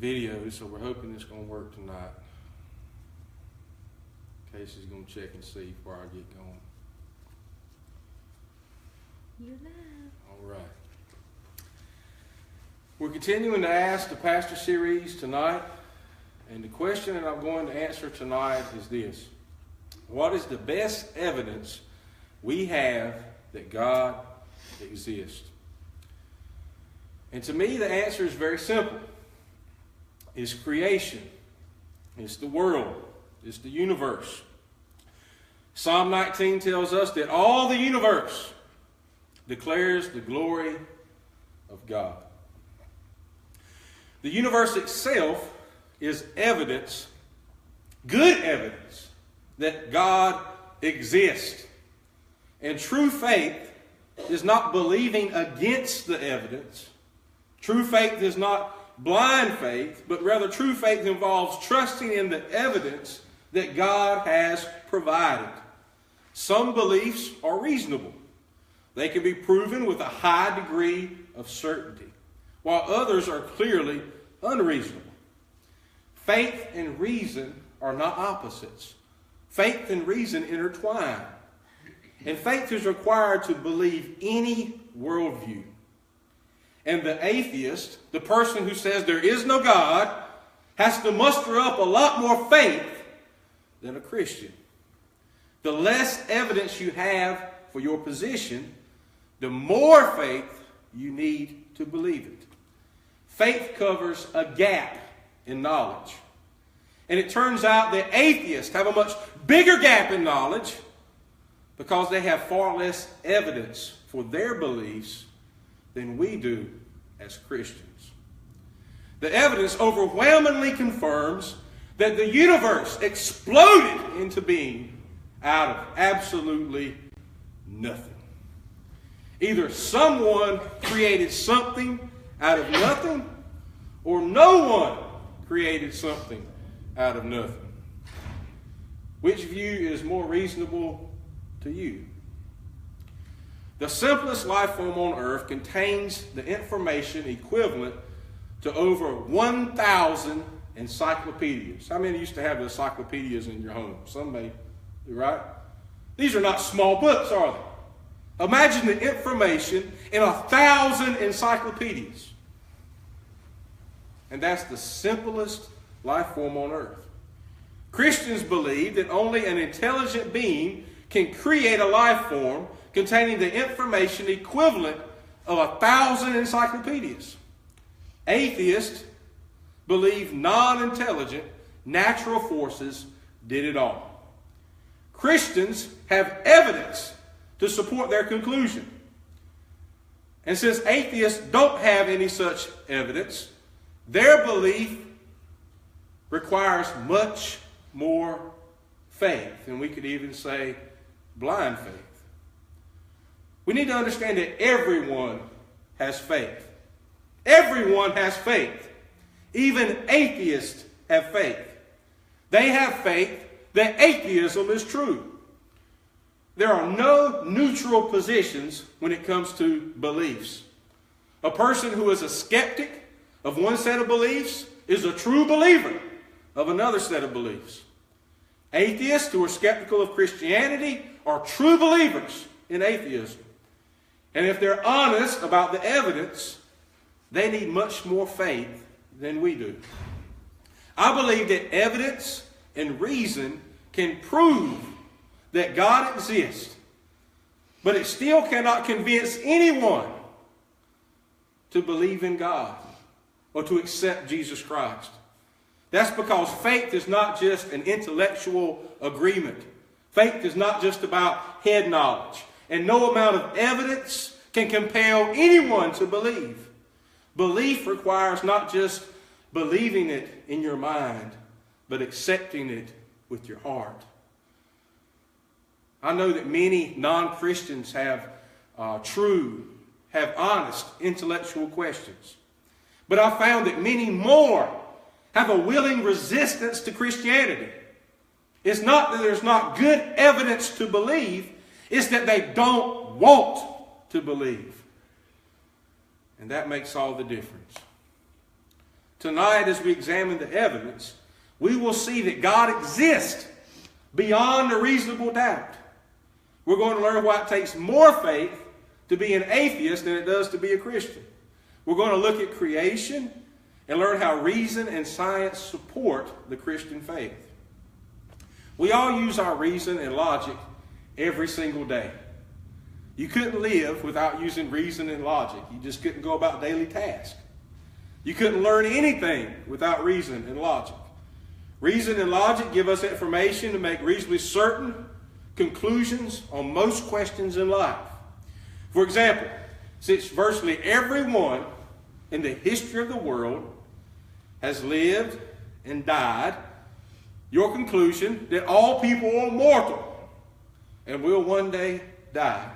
video, so we're hoping it's going to work tonight. Casey's going to check and see before I get going. You're live. All right. We're continuing to ask the pastor series tonight, and the question that I'm going to answer tonight is this: what is the best evidence we have that God exists? And to me, the answer is very simple. It's creation. It's the world. It's the universe. Psalm 19 tells us that all the universe declares the glory of God. The universe itself is evidence, good evidence, that God exists. And true faith is not believing against the evidence. True faith is not blind faith, but rather true faith involves trusting in the evidence that God has provided. Some beliefs are reasonable. They can be proven with a high degree of certainty, while others are clearly unreasonable. Faith and reason are not opposites. Faith and reason intertwine. And faith is required to believe any worldview. And the atheist, the person who says there is no God, has to muster up a lot more faith than a Christian. The less evidence you have for your position, the more faith you need to believe it. Faith covers a gap in knowledge. And it turns out that atheists have a much bigger gap in knowledge because they have far less evidence for their beliefs than we do as Christians. The evidence overwhelmingly confirms that the universe exploded into being out of absolutely nothing. Either someone created something out of nothing, or no one created something out of nothing. Which view is more reasonable to you? The simplest life form on earth contains the information equivalent to over 1,000 encyclopedias. How many used to have the encyclopedias in your home? Some may, right? These are not small books, are they? Imagine the information in 1,000 encyclopedias. And that's the simplest life form on earth. Christians believe that only an intelligent being can create a life form containing the information equivalent of 1,000 encyclopedias. Atheists believe non-intelligent natural forces did it all. Christians have evidence to support their conclusion. And since atheists don't have any such evidence, their belief requires much more faith, and we could even say blind faith. We need to understand that everyone has faith. Everyone has faith. Even atheists have faith. They have faith that atheism is true. There are no neutral positions when it comes to beliefs. A person who is a skeptic of one set of beliefs is a true believer of another set of beliefs. Atheists who are skeptical of Christianity are true believers in atheism. And if they're honest about the evidence, they need much more faith than we do. I believe that evidence and reason can prove that God exists, but it still cannot convince anyone to believe in God or to accept Jesus Christ. That's because faith is not just an intellectual agreement. Faith is not just about head knowledge. And no amount of evidence can compel anyone to believe. Belief requires not just believing it in your mind, but accepting it with your heart. I know that many non-Christians have honest intellectual questions. But I found that many more have a willing resistance to Christianity. It's not that there's not good evidence to believe, it's that they don't want to believe. And that makes all the difference. tonight as we examine the evidence, we will see that God exists beyond a reasonable doubt. We're going to learn why it takes more faith to be an atheist than it does to be a Christian. We're going to look at creation and learn how reason and science support the Christian faith. We all use our reason and logic every single day. You couldn't live without using reason and logic. You just couldn't go about daily tasks. You couldn't learn anything without reason and logic. Reason and logic give us information to make reasonably certain conclusions on most questions in life. For example, since virtually everyone in the history of the world has lived and died, your conclusion that all people are mortal and will one day die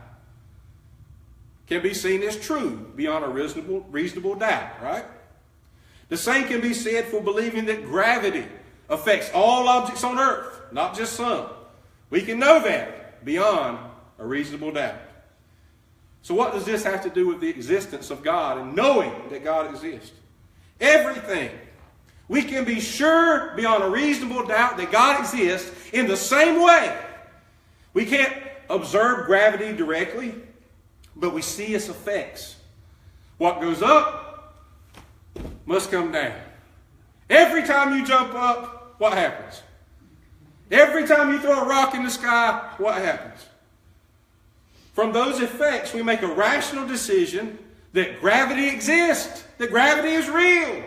can be seen as true beyond a reasonable doubt, right? The same can be said for believing that gravity affects all objects on earth, not just some. We can know that beyond a reasonable doubt. So what does this have to do with the existence of God and knowing that God exists? Everything. We can be sure beyond a reasonable doubt that God exists in the same way. We can't observe gravity directly, but we see its effects. What goes up must come down. Every time you jump up, what happens? Every time you throw a rock in the sky, what happens? From those effects, we make a rational decision that gravity exists, that gravity is real.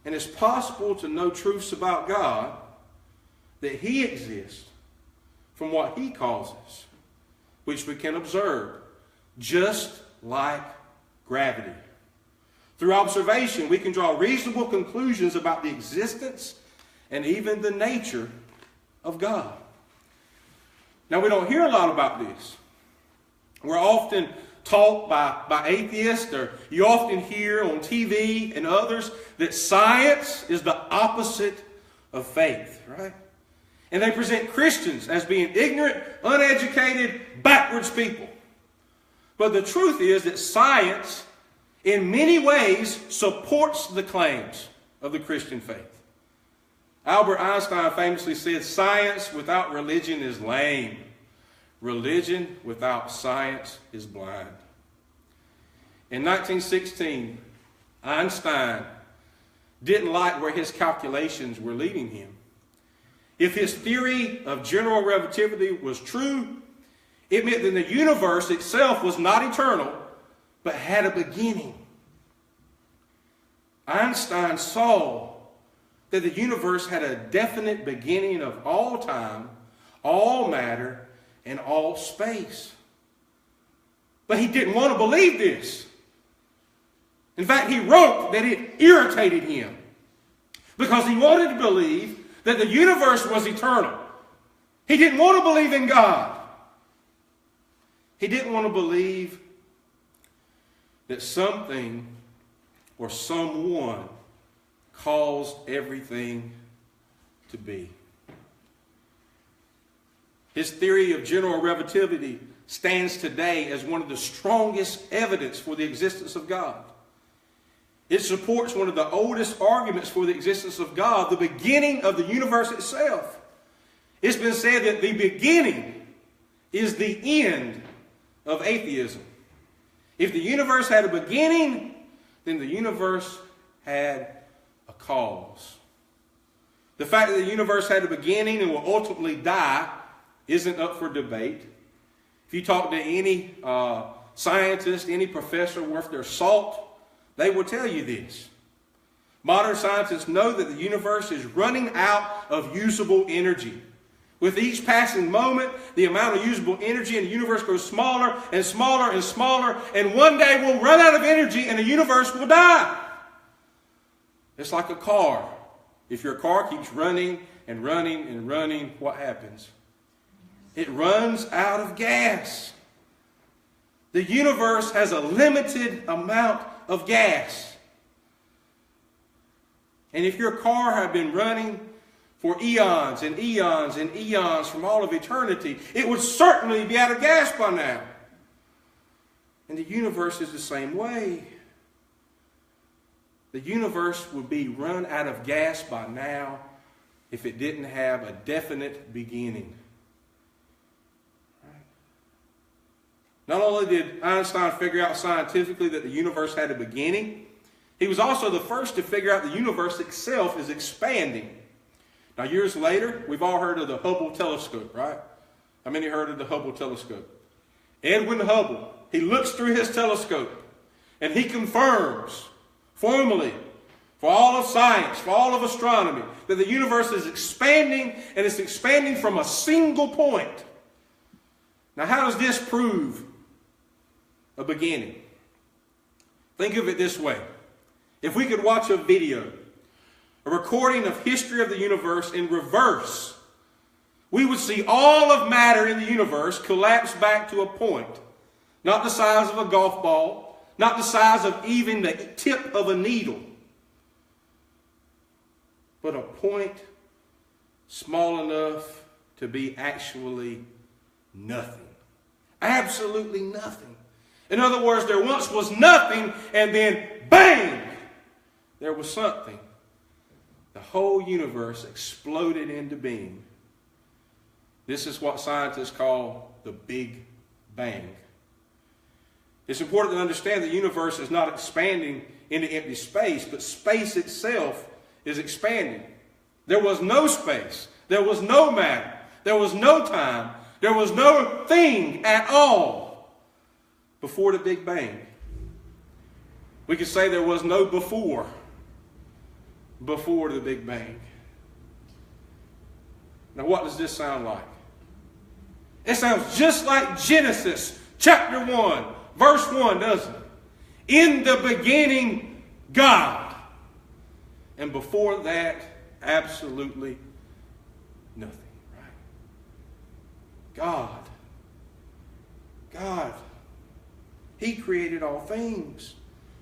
And it's possible to know truths about God, that He exists, from what He causes, which we can observe, just like gravity. Through observation, we can draw reasonable conclusions about the existence and even the nature of God. Now, we don't hear a lot about this. We're often taught by atheists, or you often hear on TV and others, that science is the opposite of faith, right? And they present Christians as being ignorant, uneducated, backwards people. But the truth is that science, in many ways, supports the claims of the Christian faith. Albert Einstein famously said, "Science without religion is lame. Religion without science is blind." In 1916, Einstein didn't like where his calculations were leading him. If his theory of general relativity was true, it meant that the universe itself was not eternal, but had a beginning. Einstein saw that the universe had a definite beginning of all time, all matter, and all space. But he didn't want to believe this. In fact, he wrote that it irritated him because he wanted to believe that the universe was eternal. He didn't want to believe in God. He didn't want to believe that something or someone caused everything to be. His theory of general relativity stands today as one of the strongest evidence for the existence of God. It supports one of the oldest arguments for the existence of God, the beginning of the universe itself. It's been said that the beginning is the end of atheism. If the universe had a beginning, then the universe had a cause. The fact that the universe had a beginning and will ultimately die isn't up for debate. If you talk to any scientist, any professor worth their salt, they will tell you this. Modern scientists know that the universe is running out of usable energy. With each passing moment, the amount of usable energy in the universe grows smaller and smaller and smaller, and one day we'll run out of energy and the universe will die. It's like a car. If your car keeps running and running and running, what happens? It runs out of gas. The universe has a limited amount of gas. And if your car had been running for eons and eons and eons from all of eternity, it would certainly be out of gas by now. And the universe is the same way. The universe would be run out of gas by now if it didn't have a definite beginning. Not only did Einstein figure out scientifically that the universe had a beginning, he was also the first to figure out the universe itself is expanding. Now, years later, we've all heard of the Hubble telescope, right? How many heard of the Hubble telescope? Edwin Hubble, he looks through his telescope and he confirms formally for all of science, for all of astronomy, that the universe is expanding, and it's expanding from a single point. Now, how does this prove a beginning? Think of it this way. If we could watch a video, a recording of history of the universe in reverse, we would see all of matter in the universe collapse back to a point, not the size of a golf ball, not the size of even the tip of a needle, but a point small enough to be actually nothing. Absolutely nothing. In other words, there once was nothing, and then bang, there was something. The whole universe exploded into being. This is what scientists call the Big Bang. It's important to understand the universe is not expanding into empty space, but space itself is expanding. There was no space. There was no matter. There was no time. There was no thing at all before the Big Bang. We could say there was no before the Big Bang. Now, what does this sound like? It sounds just like Genesis chapter 1, verse 1, doesn't it? In the beginning, God. And before that, absolutely nothing. Right? God. He created all things.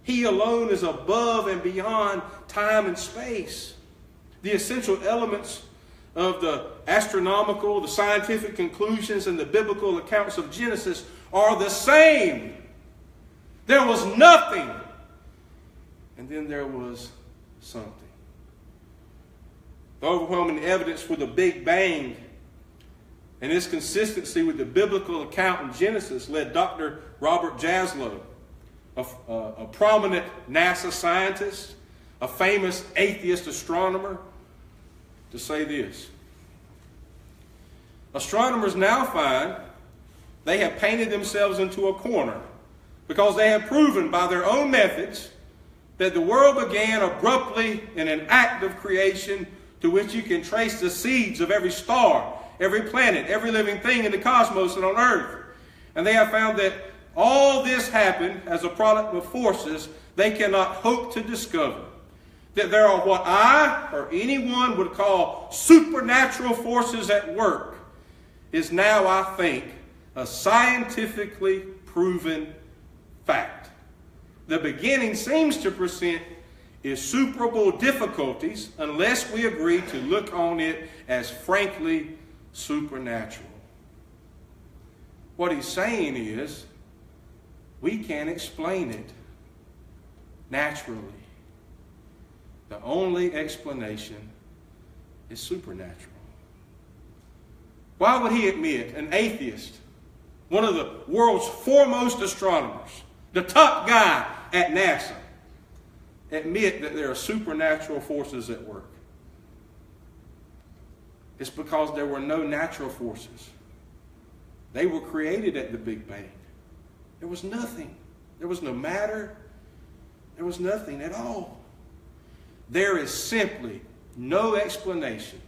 He alone is above and beyond time and space. The essential elements of the astronomical, the scientific conclusions, and the biblical accounts of Genesis are the same. There was nothing, and then there was something. The overwhelming evidence for the Big Bang and its consistency with the biblical account in Genesis led Dr. Robert Jaslow, a prominent NASA scientist, a famous atheist astronomer, to say this. Astronomers now find they have painted themselves into a corner because they have proven by their own methods that the world began abruptly in an act of creation to which you can trace the seeds of every star, every planet, every living thing in the cosmos and on earth. And they have found that all this happened as a product of forces they cannot hope to discover. That there are what I or anyone would call supernatural forces at work is now, I think, a scientifically proven fact. The beginning seems to present insuperable difficulties unless we agree to look on it as frankly supernatural. What he's saying is, we can't explain it naturally. The only explanation is supernatural. Why would he admit, an atheist, one of the world's foremost astronomers, the top guy at NASA, admit that there are supernatural forces at work? It's because there were no natural forces. They were created at the Big Bang. There was nothing. There was no matter. There was nothing at all. There is simply no explanation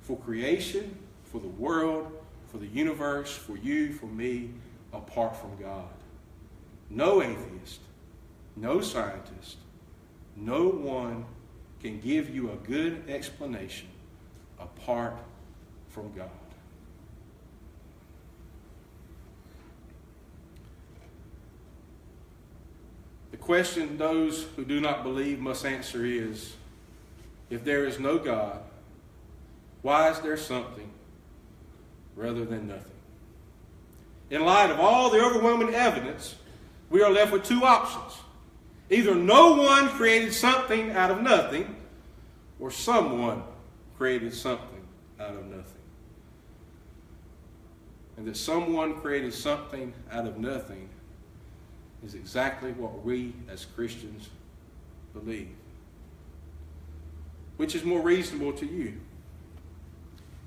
for creation, for the world, for the universe, for you, for me, apart from God. No atheist, no scientist, no one can give you a good explanation apart from God. The question those who do not believe must answer is, if there is no God, why is there something rather than nothing? In light of all the overwhelming evidence, we are left with two options. Either no one created something out of nothing, or someone created something out of nothing. And that someone created something out of nothing is exactly what we as Christians believe. Which is more reasonable to you?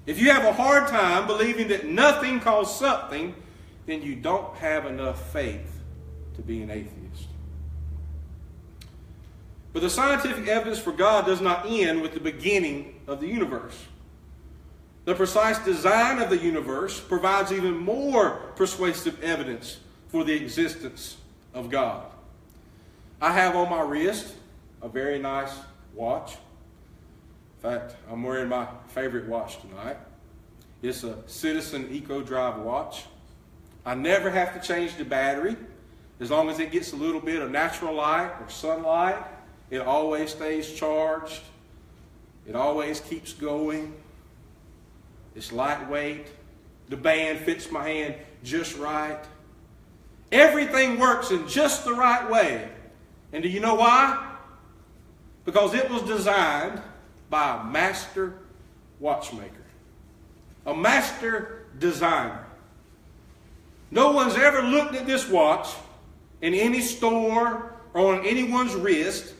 If you have a hard time believing that nothing caused something, then you don't have enough faith to be an atheist. But the scientific evidence for God does not end with the beginning of the universe. The precise design of the universe provides even more persuasive evidence for the existence of God. I have on my wrist a very nice watch. In fact, I'm wearing my favorite watch tonight. It's a Citizen Eco Drive watch. I never have to change the battery. As long as it gets a little bit of natural light or sunlight, it always stays charged. It always keeps going. It's lightweight. The band fits my hand just right. Everything works in just the right way. And do you know why? Because it was designed by a master watchmaker. A master designer. No one's ever looked at this watch in any store or on anyone's wrist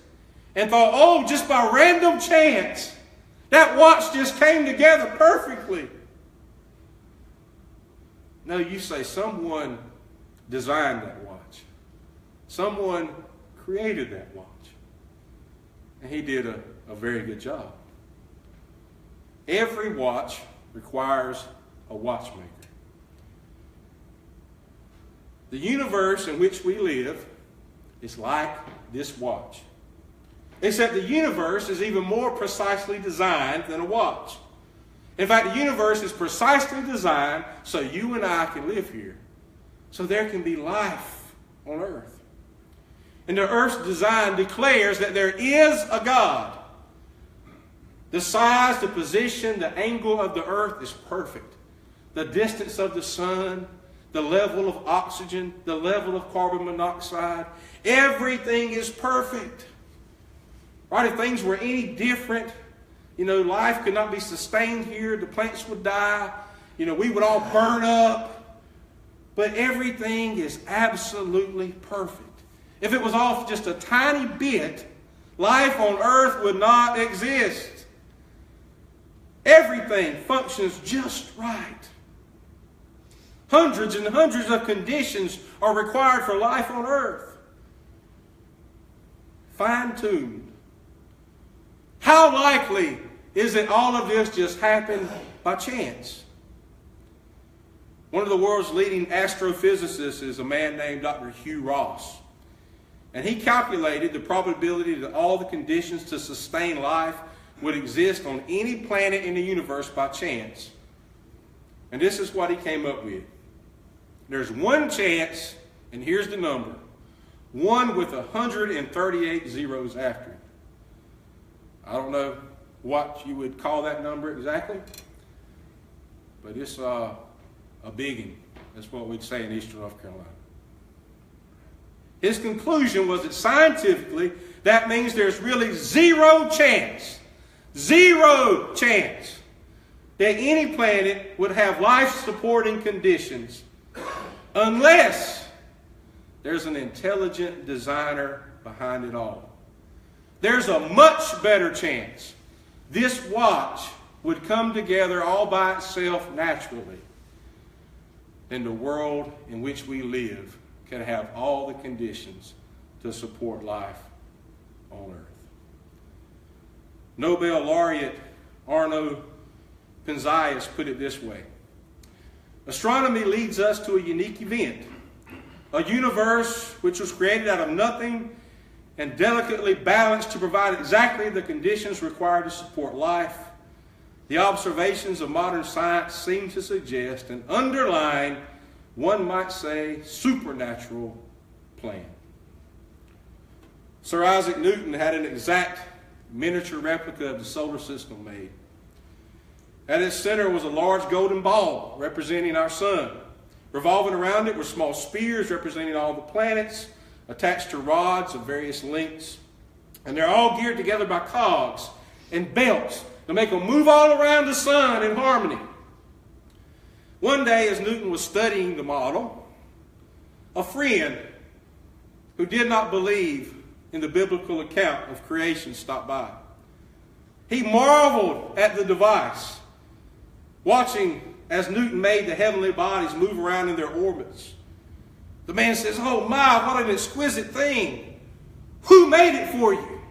and thought, oh, just by random chance, that watch just came together perfectly. No, you say someone designed that watch. Someone created that watch. And he did a very good job. Every watch requires a watchmaker. The universe in which we live is like this watch. Except the universe is even more precisely designed than a watch. In fact, the universe is precisely designed so you and I can live here. So there can be life on earth. And the earth's design declares that there is a God. The size, the position, the angle of the earth is perfect. The distance of the sun, the level of oxygen, the level of carbon monoxide, everything is perfect. Right? If things were any different, life could not be sustained here. The plants would die. We would all burn up. But everything is absolutely perfect. If it was off just a tiny bit, life on earth would not exist. Everything functions just right. Hundreds and hundreds of conditions are required for life on earth. Fine-tuned. How likely is it all of this just happened by chance? One of the world's leading astrophysicists is a man named Dr. Hugh Ross. And he calculated the probability that all the conditions to sustain life would exist on any planet in the universe by chance. And this is what he came up with. There's one chance, and here's the number. 1 with 138 zeros after it. I don't know what you would call that number exactly, but it's a biggin. That's what we'd say in Eastern North Carolina. His conclusion was that scientifically, that means there's really zero chance that any planet would have life-supporting conditions unless there's an intelligent designer behind it all. There's a much better chance this watch would come together all by itself naturally than the world in which we live can have all the conditions to support life on earth. Nobel laureate Arno Penzias put it this way: astronomy leads us to a unique event, a universe which was created out of nothing and delicately balanced to provide exactly the conditions required to support life. The observations of modern science seem to suggest an underlying, one might say, supernatural plan. Sir Isaac Newton had an exact miniature replica of the solar system made. At its center was a large golden ball representing our sun. Revolving around it were small spheres representing all the planets, attached to rods of various lengths. And they're all geared together by cogs and belts to make them move all around the sun in harmony. One day, as Newton was studying the model, a friend who did not believe in the biblical account of creation stopped by. He marveled at the device, watching as Newton made the heavenly bodies move around in their orbits. The man says, "Oh my, what an exquisite thing. Who made it for you?"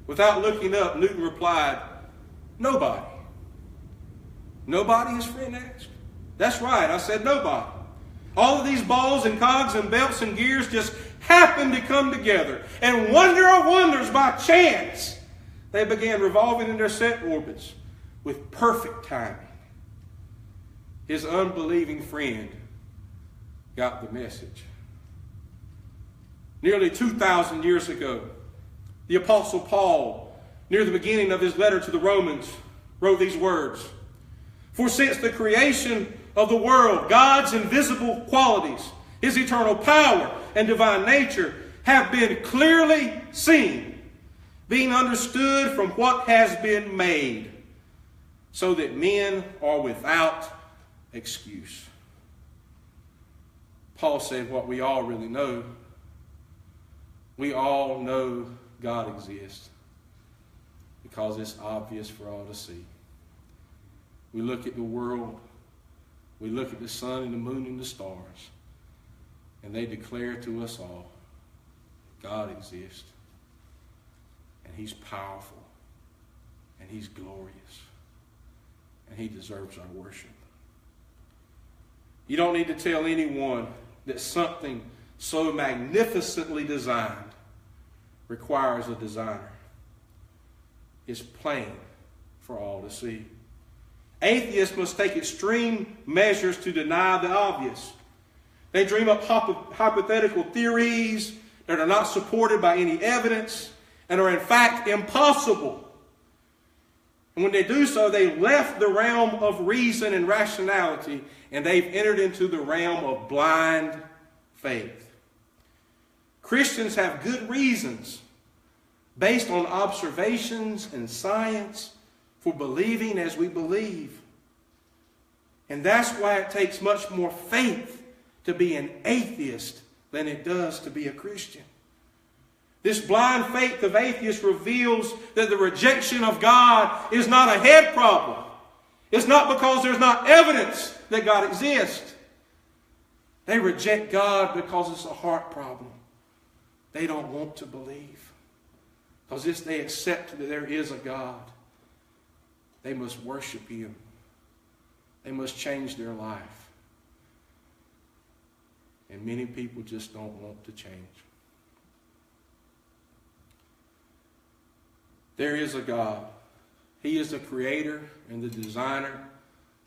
Without looking up, Newton replied, "Nobody." "Nobody?" his friend asked. "That's right, I said nobody. All of these balls and cogs and belts and gears just happened to come together. And wonder of wonders, by chance, they began revolving in their set orbits with perfect timing." His unbelieving friend got the message. Nearly 2,000 years ago, the Apostle Paul, near the beginning of his letter to the Romans, wrote these words: "For since the creation of the world, God's invisible qualities, his eternal power and divine nature have been clearly seen, being understood from what has been made, so that men are without excuse." Paul said what we all really know. We all know God exists because it's obvious for all to see. We look at the world, we look at the sun and the moon and the stars, and they declare to us all, God exists, and he's powerful, and he's glorious, and he deserves our worship. You don't need to tell anyone that something so magnificently designed requires a designer. It's plain for all to see. Atheists must take extreme measures to deny the obvious. They dream up hypothetical theories that are not supported by any evidence and are in fact impossible. And when they do so, they've left the realm of reason and rationality, and they've entered into the realm of blind faith. Christians have good reasons, based on observations and science, for believing as we believe. And that's why it takes much more faith to be an atheist than it does to be a Christian. This blind faith of atheists reveals that the rejection of God is not a head problem. It's not because there's not evidence that God exists. They reject God because it's a heart problem. They don't want to believe. Because if they accept that there is a God, they must worship him. They must change their life. And many people just don't want to change. There is a God. He is the creator and the designer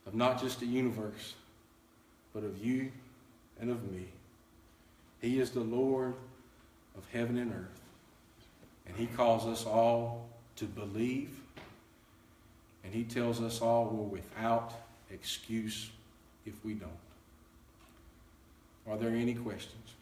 of not just the universe, but of you and of me. He is the Lord of heaven and earth. And he calls us all to believe. And he tells us all we're without excuse if we don't. Are there any questions?